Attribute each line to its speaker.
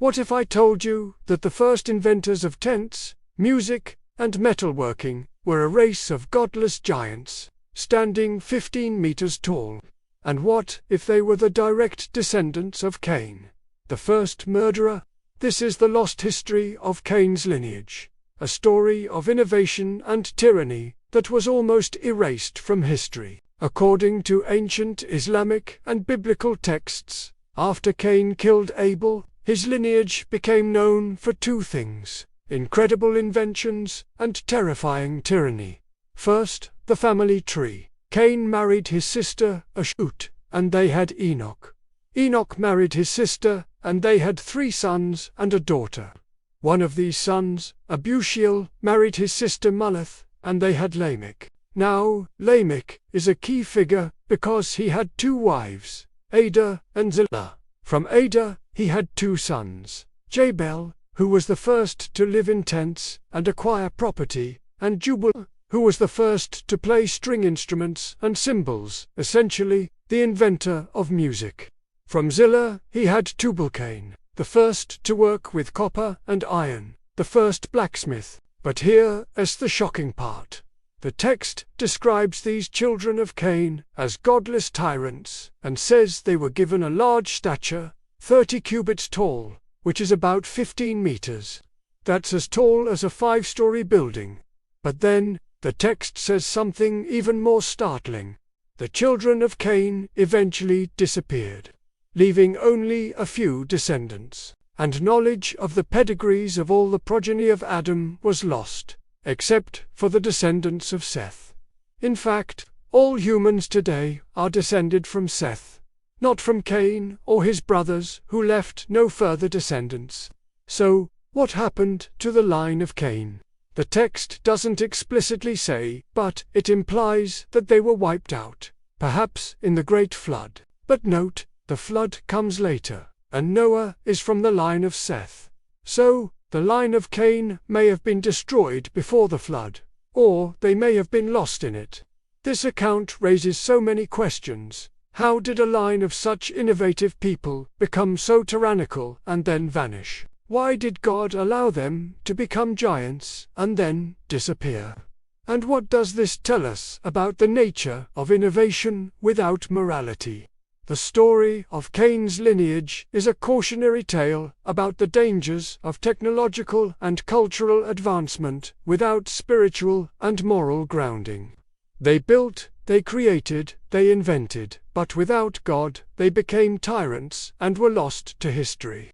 Speaker 1: What if I told you that the first inventors of tents, music, and metalworking were a race of godless giants, standing 15 meters tall? And what if they were the direct descendants of Cain, the first murderer? This is the lost history of Cain's lineage, a story of innovation and tyranny that was almost erased from history. According to ancient Islamic and biblical texts, after Cain killed Abel, his lineage became known for two things: incredible inventions and terrifying tyranny. First, the family tree. Cain married his sister Ashut, and they had Enoch. Enoch married his sister, and they had 3 sons and a daughter. One of these sons, Abusheel, married his sister Muleth, and they had Lamech. Now, Lamech is a key figure because he had 2 wives, Ada and Zillah. From Ada, he had 2 sons, Jabal, who was the first to live in tents and acquire property, and Jubal, who was the first to play string instruments and cymbals, essentially, the inventor of music. From Zillah, he had Tubal-Cain, the first to work with copper and iron, the first blacksmith. But here is the shocking part. The text describes these children of Cain as godless tyrants, and says they were given a large stature, 30 cubits tall, which is about 15 meters. That's as tall as a 5-story building. But then, the text says something even more startling. The children of Cain eventually disappeared, leaving only a few descendants, and knowledge of the pedigrees of all the progeny of Adam was lost, except for the descendants of Seth. In fact, all humans today are descended from Seth, not from Cain or his brothers who left no further descendants. So, what happened to the line of Cain? The text doesn't explicitly say, but it implies that they were wiped out, perhaps in the Great Flood. But note, the flood comes later, and Noah is from the line of Seth. So, the line of Cain may have been destroyed before the flood, or they may have been lost in it. This account raises so many questions. How did a line of such innovative people become so tyrannical and then vanish? Why did God allow them to become giants and then disappear? And what does this tell us about the nature of innovation without morality? The story of Cain's lineage is a cautionary tale about the dangers of technological and cultural advancement without spiritual and moral grounding. They built, they created, they invented, but without God, they became tyrants and were lost to history.